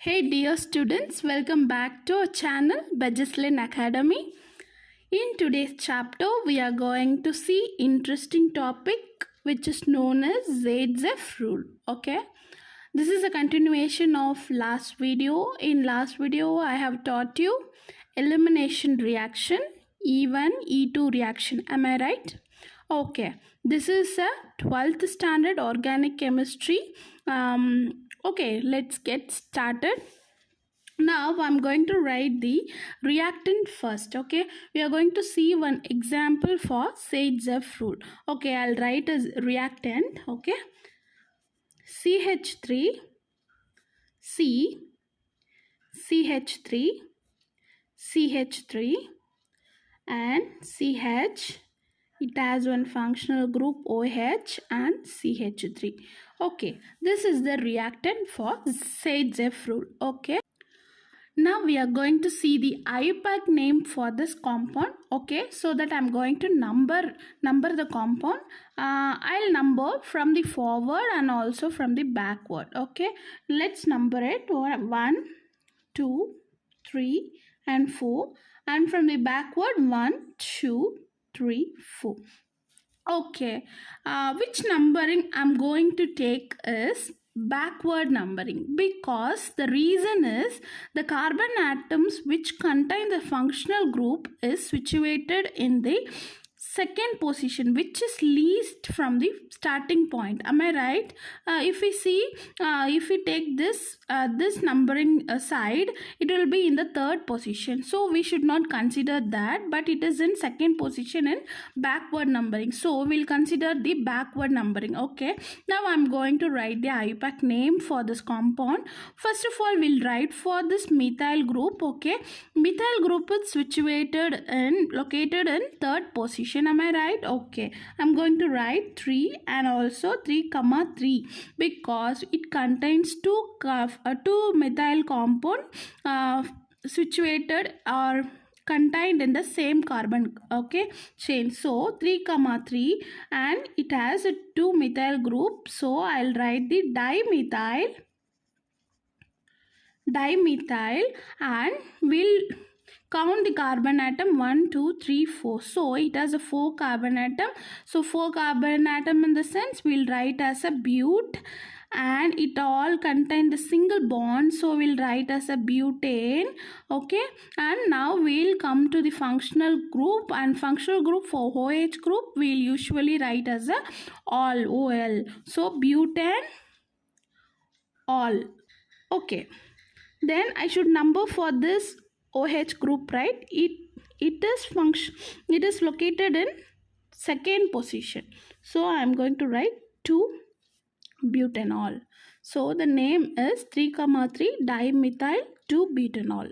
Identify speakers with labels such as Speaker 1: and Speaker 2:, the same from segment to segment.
Speaker 1: Hey dear students, welcome back to our channel Bejeslin Academy. In today's chapter, we are going to see interesting topic which is known as Saytzeff rule. Okay, this is a continuation of last video. In last video, I have taught you elimination reaction, E1, E2 reaction. Am I right? Okay, this is a 12th standard organic chemistry. Okay, let's get started. Now I'm going to write the reactant first. Okay, we are going to see one example for Saytzeff rule. Okay, I'll write as reactant. Okay, CH3, C, CH3, CH3 and CH. It has one functional group OH and CH3. Okay, this is the reactant for Saytzeff rule. Okay, now we are going to see the IUPAC name for this compound. Okay, so that I'm going to number the compound. I'll number from the forward and also from the backward. Okay, let's number it 1, 2, 3 and 4, and from the backward 1, 2, 3, 4. Okay, which numbering I'm going to take is backward numbering, because the reason is the carbon atoms which contain the functional group is situated in the second position, which is least from the starting point. Am I right? If we see, if we take this numbering side, it will be in the third position, so we should not consider that, but it is in second position in backward numbering, so we'll consider the backward numbering. Okay, now I'm going to write the IUPAC name for this compound. First of all, we'll write for this methyl group. Okay, methyl group is located in third position. Am I right? Okay, I'm going to write 3 and also 3, because it contains two methyl compound situated or contained in the same carbon chain. So 3, and it has a 2 methyl group, so I'll write the dimethyl, and we'll count the carbon atom 1, 2, 3, 4. So it has a 4 carbon atom. So 4 carbon atom in the sense we'll write as a but, and it all contain the single bond, so we'll write as a butane. Okay, and now we'll come to the functional group, and functional group for OH group we'll usually write as a all, OL. So butane, all. Okay, then I should number for this OH group, right? It is located in second position, so I am going to write 2 butanol. So the name is 3, dimethyl 2 butanol.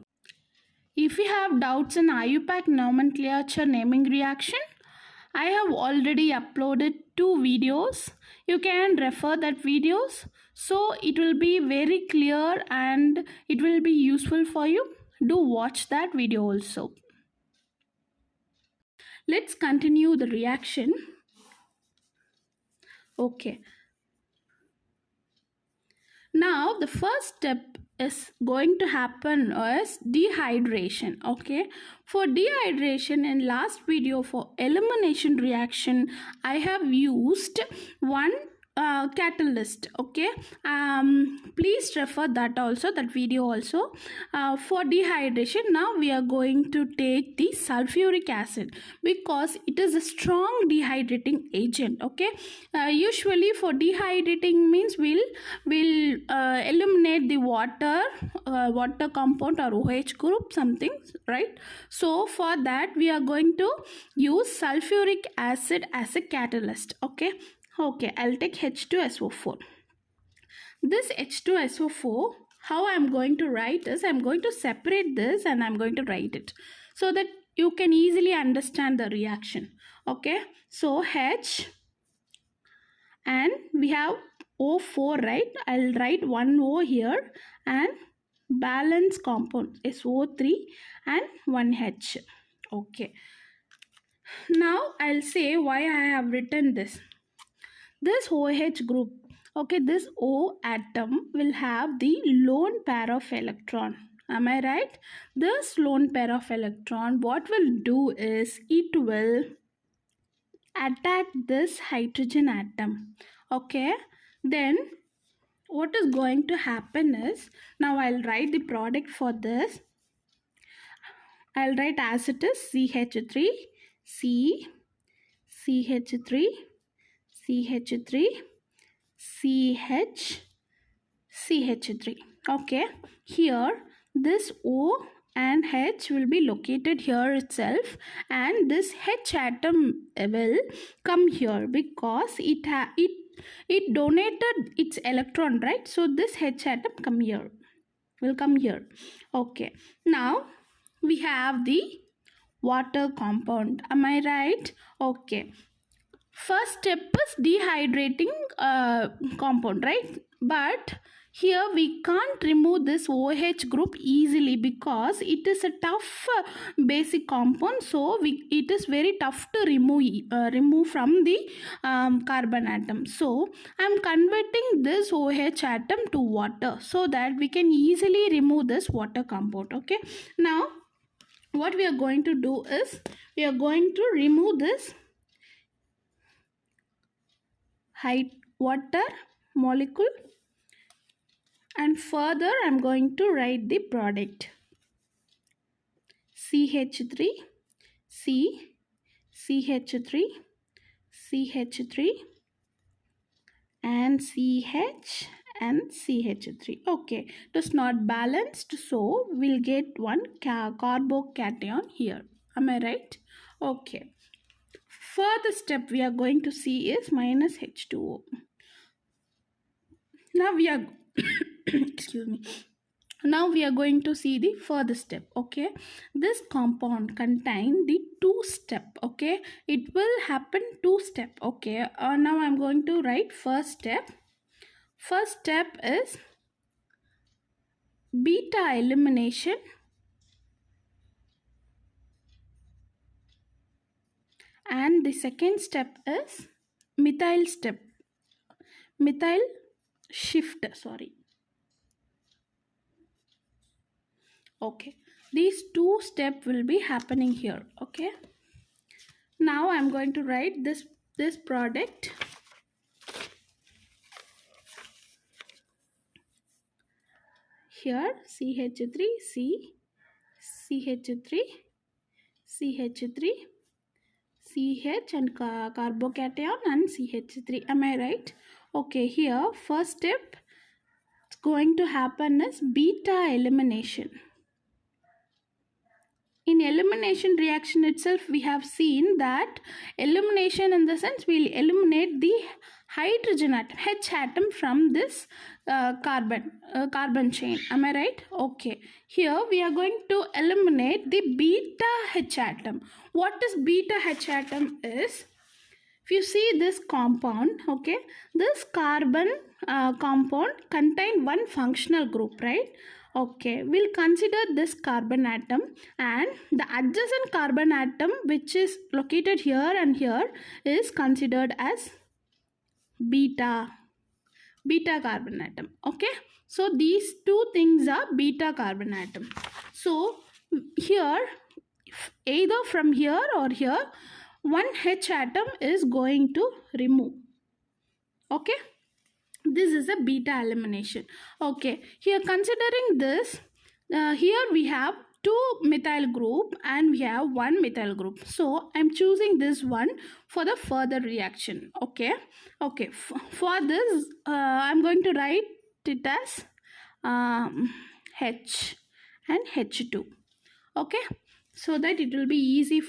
Speaker 1: If you have doubts in IUPAC nomenclature naming reaction, I have already uploaded 2 videos. You can refer that videos, so it will be very clear and it will be useful for you. Do watch that video also. Let's continue the reaction. Okay. Now the first step is going to happen as dehydration. Okay, for dehydration, in last video for elimination reaction, I have used one catalyst. Okay, please refer that also, that video also. For dehydration, now we are going to take the sulfuric acid, because it is a strong dehydrating agent. Okay, usually for dehydrating means we'll eliminate the water compound or OH group, something, right? So for that we are going to use sulfuric acid as a catalyst. Okay, I'll take H2SO4. This H2SO4, how I'm going to write is, I'm going to separate this and I'm going to write it so that you can easily understand the reaction. Okay, so H, and we have O4, right? I'll write 1 O here, and balance compound SO3 and 1 H. Okay, now I'll say why I have written this. This OH group, Okay, this O atom will have the lone pair of electron. Am I right? This lone pair of electron, what will do is it will attack this hydrogen atom. Okay, then what is going to happen is, now I'll write the product for this. I'll write as it is: CH3, C, CH3, CH3, CH, CH3. Okay, here this O and H will be located here itself, and this H atom will come here because it donated its electron, right? So this H atom will come here. Okay, now we have the water compound. Am I right? Okay, first step is dehydrating compound, right? But here we can't remove this OH group easily because it is a tough basic compound, so it is very tough to remove from the carbon atom. So I'm converting this OH atom to water so that we can easily remove this water compound. Okay, now what we are going to do is we are going to remove this water molecule, and further I'm going to write the product: CH3, C, CH3, CH3, and CH and CH3. Okay, it is not balanced, so we'll get one carbocation here. Am I right? Okay, further step we are going to see is minus H2O. Now we are excuse me. Now we are going to see the further step. Okay, this compound contain the two step. Okay, it will happen two step. Okay, now I'm going to write first step. First step is beta elimination, and the second step is methyl shift, sorry. Okay, these two steps will be happening here. Okay, now I'm going to write this product. Here CH3, C, CH3, CH3, CH and carbocation and CH3. Am I right? Okay, here first step it's going to happen is beta elimination. In elimination reaction itself, we have seen that elimination in the sense we'll eliminate the hydrogen atom, H atom, from this carbon chain. Am I right? Okay, here we are going to eliminate the beta H atom. What is beta H atom is, if you see this compound, okay, this carbon compound contain one functional group, right? Okay, we'll consider this carbon atom, and the adjacent carbon atom which is located here and here is considered as beta carbon atom. Okay, so these two things are beta carbon atom. So here, either from here or here, one H atom is going to remove. Okay, this is a beta elimination. Okay, here considering this, here we have two methyl group and we have one methyl group, so I'm choosing this one for the further reaction. Okay, for this I'm going to write it as H and H2. Okay, so that it will be easy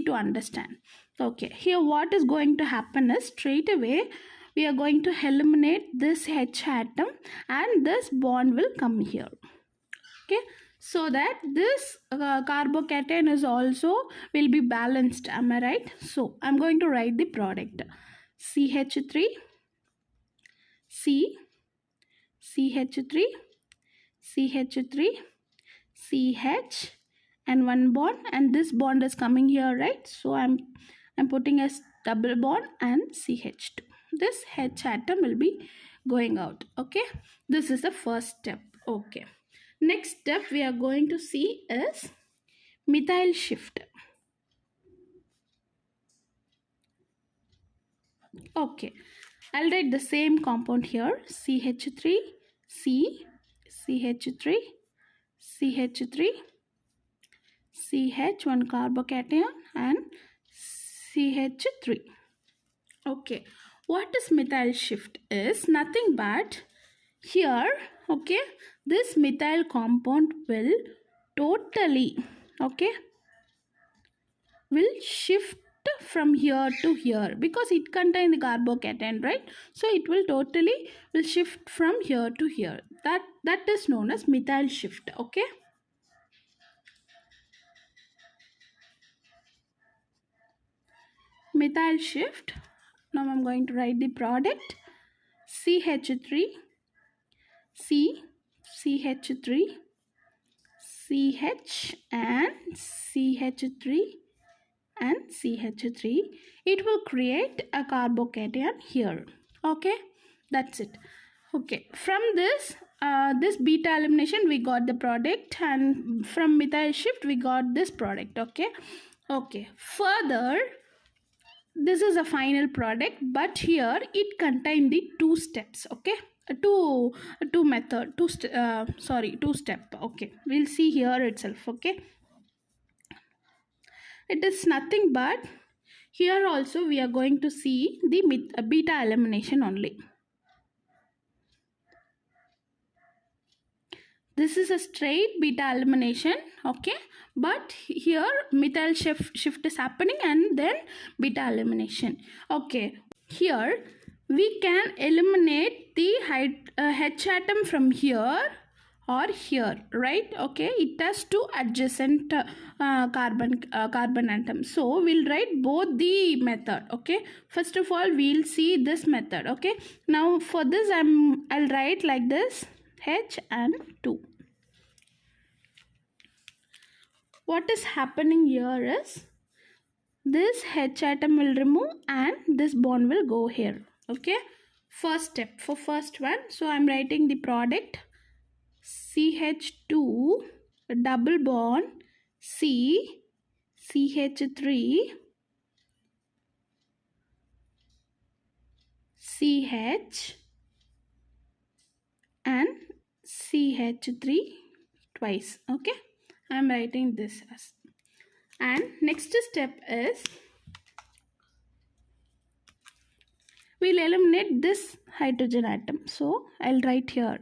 Speaker 1: to understand. Okay, here what is going to happen is straight away we are going to eliminate this H atom and this bond will come here. Okay, so that this carbocation is also will be balanced. Am I right? So I'm going to write the product: CH3, C, CH3, CH3, CH, and one bond, and this bond is coming here, right? So I'm putting a double bond and CH2. this H atom will be going out. Okay, this is the first step. Okay, next step we are going to see is methyl shift. Okay, I'll write the same compound here, CH3, C, CH3, CH3, CH, one carbocation, and CH3. Okay, what is methyl shift is nothing but here, okay, this methyl compound will totally, okay, will shift from here to here because it contains the carbocation, right? So it will totally will shift from here to here. That is known as methyl shift. Okay, methyl shift. Now I'm going to write the product, CH3, C, CH3, CH, and CH3 and CH3. It will create a carbocation here. Okay, that's it. Okay, from this this beta elimination we got the product, and from methyl shift we got this product. Okay, further this is a final product, but here it contains the two steps. Okay, two method, two step. Okay, we'll see here itself. Okay, it is nothing but here also we are going to see the beta elimination only. This is a straight beta elimination. Okay, but here methyl shift is happening and then beta elimination. Okay, here we can eliminate the H atom from here or here, right? Okay, it has two adjacent carbon atoms, so we'll write both the method. Okay, first of all we'll see this method. Okay, now for this I'll write like this, H and 2. What is happening here is this H atom will remove and this bond will go here. Okay, first step for first one. So I'm writing the product, CH2 double bond C, CH3, CH, and CH3 twice. Okay, I'm writing this as, and next step is we'll eliminate this hydrogen atom. So I'll write here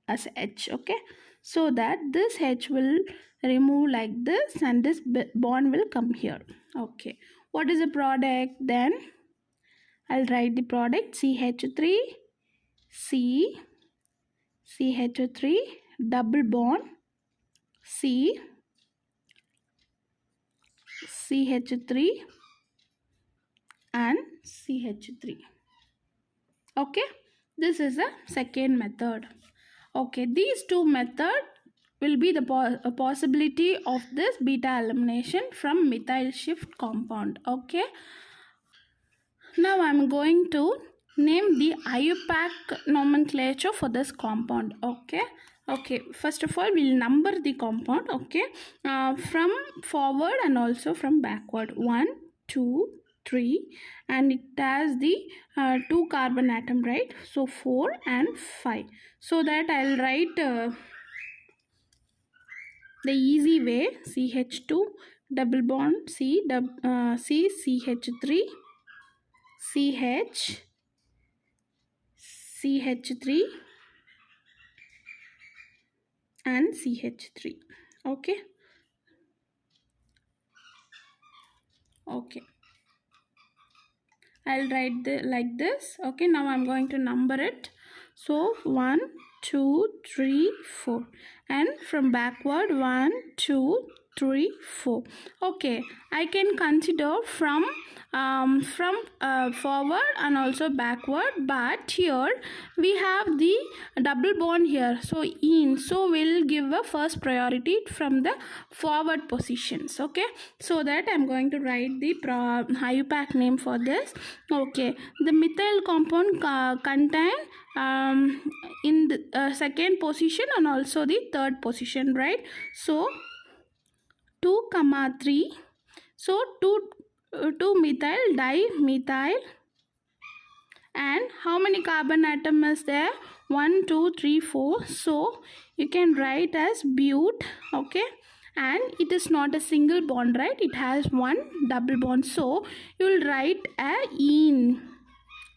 Speaker 1: as H. Okay, so that this H will remove like this and this bond will come here. Okay, what is the product then? I'll write the product, CH3 C, CH3 double bond C, CH3 and CH3. Okay, this is the second method. Okay, these two methods will be the possibility of this beta elimination from methyl shift compound. Okay, now I'm going to name the IUPAC nomenclature for this compound. Okay, first of all we'll number the compound. Okay, from forward and also from backward, 1, 2, 3, and it has the 2 carbon atom, right? So 4 and 5. So that I'll write the easy way, CH2 double bond C, CH3 CH, CH3 and CH3. Okay, I'll write like this. Okay, now I'm going to number it. So 1, 2, 3, 4, and from backward 1, 2, 3, 4. Okay, I can consider from forward and also backward, but here we have the double bond here, so in, so we'll give a first priority from the forward positions. Okay, so that I'm going to write the IUPAC name for this. Okay, the methyl compound contain in the second position and also the third position, right? So 2, 3. So 2 methyl dimethyl, and how many carbon atom is there? 1, 2, 3, 4. So you can write as but. Okay, and it is not a single bond, right? It has one double bond, so you will write a in,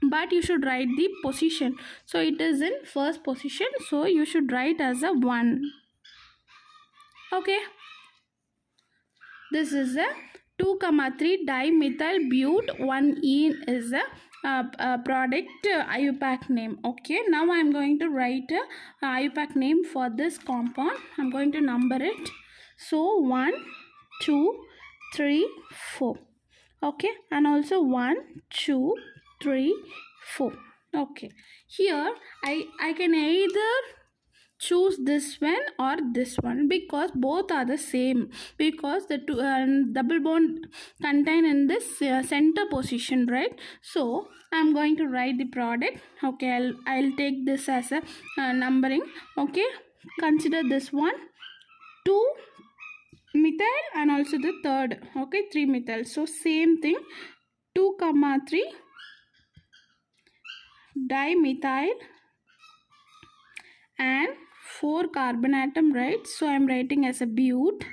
Speaker 1: but you should write the position. So it is in first position, so you should write as a 1. Okay, this is a 2, 3 dimethyl but 1 ene is a product IUPAC name. Okay, now I am going to write a IUPAC name for this compound. I am going to number it. So 1, 2, 3, 4. Okay, and also 1, 2, 3, 4. Okay, here I can either choose this one or this one, because both are the same, because the two double bond contain in this center position, right? So I'm going to write the product. Okay, I'll take this as a numbering. Okay, consider this one 2 methyl and also the third, okay, 3 methyl. So same thing, 2, 3 dimethyl and 4 carbon atom, right? So I am writing as a but,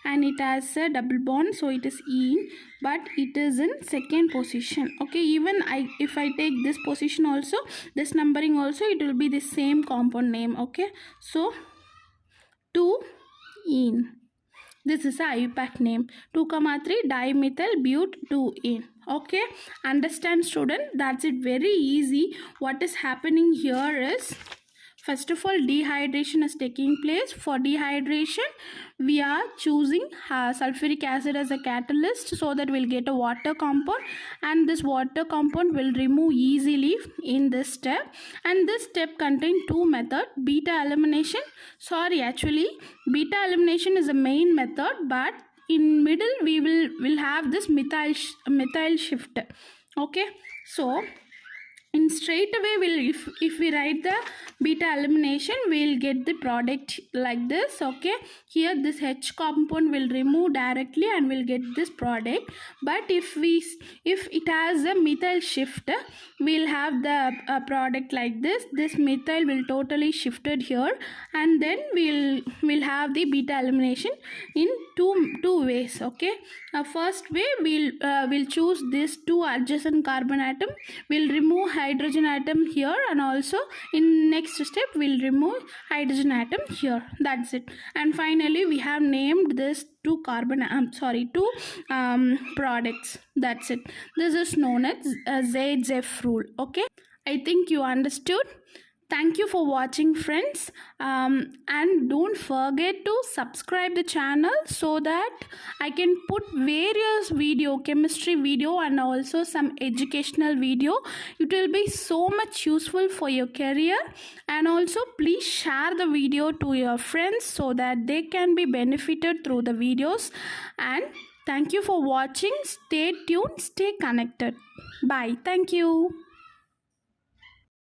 Speaker 1: and it has a double bond, so it is in, but it is in second position. Okay, even if I take this position also, this numbering also, it will be the same compound name. Okay, so 2 in. This is a IUPAC name, 2, 3 dimethyl but 2 in. Okay, understand student? That's it, very easy. What is happening here is, first of all, dehydration is taking place. For dehydration, we are choosing sulfuric acid as a catalyst, so that we'll get a water compound, and this water compound will remove easily in this step. And this step contains two methods, beta elimination. Sorry, actually beta elimination is a main method, but in middle we will have this methyl shift. Okay, so in straight away if we write the beta elimination, we'll get the product like this. Okay, here this H compound will remove directly and we'll get this product. But if it has a methyl shift, we'll have the product like this. This methyl will totally shifted here, and then we'll have the beta elimination in two ways. Okay, first way, we'll choose this 2 adjacent carbon atom, we'll remove hydrogen atom here, and also in next step we'll remove hydrogen atom here. That's it. And finally we have named this two products. That's it. This is known as Saytzeff rule. Okay, I think you understood. Thank you for watching, friends, and don't forget to subscribe the channel, so that I can put various chemistry video and also some educational video. It will be so much useful for your career. And also please share the video to your friends, so that they can be benefited through the videos. And thank you for watching. Stay tuned, stay connected. Bye. Thank you.